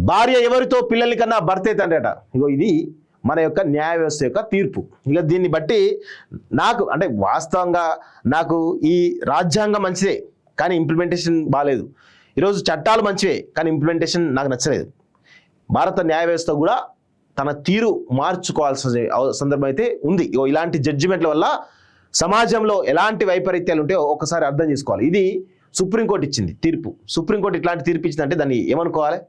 భార్య ఎవరితో పిల్లల్ని కన్నా భర్తే తండ్రి అట. ఇగో ఇది మన యొక్క న్యాయ వ్యవస్థ యొక్క తీర్పు. ఇక దీన్ని బట్టి నాకు అంటే వాస్తవంగా నాకు ఈ రాజ్యాంగం మంచిదే కానీ ఇంప్లిమెంటేషన్ బాగాలేదు. ఈరోజు చట్టాలు మంచివే కానీ ఇంప్లిమెంటేషన్ నాకు నచ్చలేదు. భారత న్యాయ వ్యవస్థ కూడా తన తీరు మార్చుకోవాల్సిన సందర్భం అయితే ఉంది. ఇలాంటి జడ్జిమెంట్ల వల్ల సమాజంలో ఎలాంటి వైపరీత్యాలు ఉంటాయో ఒకసారి అర్థం చేసుకోవాలి. ఇది సుప్రీంకోర్టు ఇచ్చింది తీర్పు. సుప్రీంకోర్టు ఇట్లాంటి తీర్పు ఇచ్చిందంటే దాన్ని ఏమనుకోవాలి?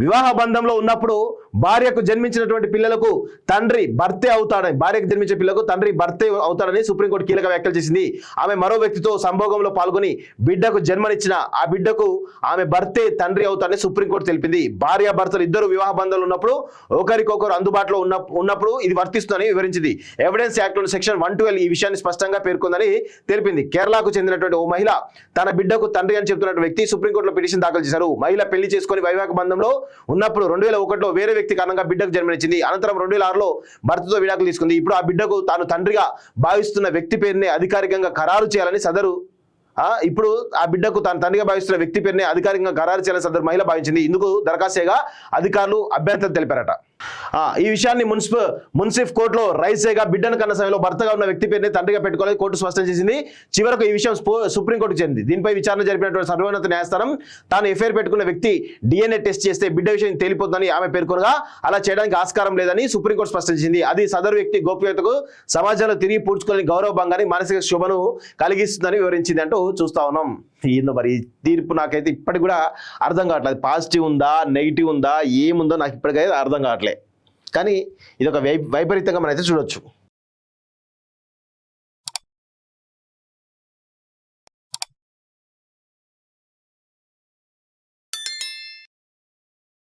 వివాహ బంధంలో ఉన్నప్పుడు భార్యకు జన్మించినటువంటి పిల్లలకు తండ్రి భర్తే అవుతాడని, భార్యకు జన్మించిన పిల్లలకు తండ్రి భర్తే అవుతాడని సుప్రీంకోర్టు కీలక వ్యాఖ్యలు చేసింది. ఆమె మరో వ్యక్తితో సంభోగంలో పాల్గొని బిడ్డకు జన్మనిచ్చిన ఆ బిడ్డకు ఆమె భర్తే తండ్రి అవుతాడని సుప్రీంకోర్టు తెలిపింది. భార్య భర్తలు ఇద్దరు వివాహ బంధంలో ఉన్నప్పుడు ఒకరికొకరు అందుబాటులో ఉన్నప్పుడు ఇది వర్తిస్తుందని వివరించింది. ఎవిడెన్స్ యాక్ట్లోని సెక్షన్ 112 ఈ విషయాన్ని స్పష్టంగా పేర్కొందని తెలిపింది. కేరళకు చెందినటువంటి ఓ మహిళ తన బిడ్డకు తండ్రి అని చెప్తున్నటువంటి వ్యక్తి సుప్రీంకోర్టులో పిటిషన్ దాఖలు చేశారు. మహిళ పెళ్లి చేసుకుని వైవాహిక బంధంలో ఉన్నప్పుడు 2001లో వేరే వ్యక్తి కారణంగా బిడ్డకు జన్మనిచ్చింది. అనంతరం 2006లో భర్తతో విడాకులు తీసుకుంది. ఇప్పుడు ఆ బిడ్డకు తాను తండ్రిగా భావిస్తున్న వ్యక్తి పేరుని అధికారికంగా ఖరారు చేయాలని సదరు ఇప్పుడు ఆ బిడ్డకు తాను తండ్రిగా భావిస్తున్న వ్యక్తి పేరుని అధికారికంగా ఖరారు చేయాలని సదరు మహిళ భావించింది. ఇందుకు దరఖాస్తుగా అధికారులు అభ్యంతరం తెలిపారట. ఈ విషయాన్ని మున్సిఫ్ కోర్టులో రైజ్ చేయగా బిడ్డను కన్న సమయంలో భర్తగా ఉన్న వ్యక్తి పేరుని తండ్రిగా పెట్టుకోవాలని కోర్టు స్పష్టం చేసింది. చివరకు ఈ విషయం సుప్రీంకోర్టు చెందింది. దీనిపై విచారణ జరిపినటువంటి సర్వోన్నత న్యాయస్థానం తాను ఎఫ్ఐఆర్ పెట్టుకున్న వ్యక్తి DNA టెస్ట్ చేస్తే బిడ్డ విషయం తేలిపోతుందని ఆమె పేర్కొనగా అలా చేయడానికి ఆస్కారం లేదని సుప్రీంకోర్టు స్పష్టం చేసింది. అది సదరు వ్యక్తి గోప్యతకు సమాజంలో తిరిగి పూడ్చుకోలేని గౌరవ భంగాన్ని మానసిక శోభను కలిగిస్తుందని వివరించింది అంటూ చూస్తా ఉన్నాం. ఏందో మరి ఈ తీర్పు నాకైతే ఇప్పటికి కూడా అర్థం కావట్లేదు. పాజిటివ్ ఉందా నెగిటివ్ ఉందా ఏముందో నాకు ఇప్పటికైతే అర్థం కావట్లేదు. కానీ ఇది ఒక వైపరీత్యంగా మనమైతే చూడొచ్చు.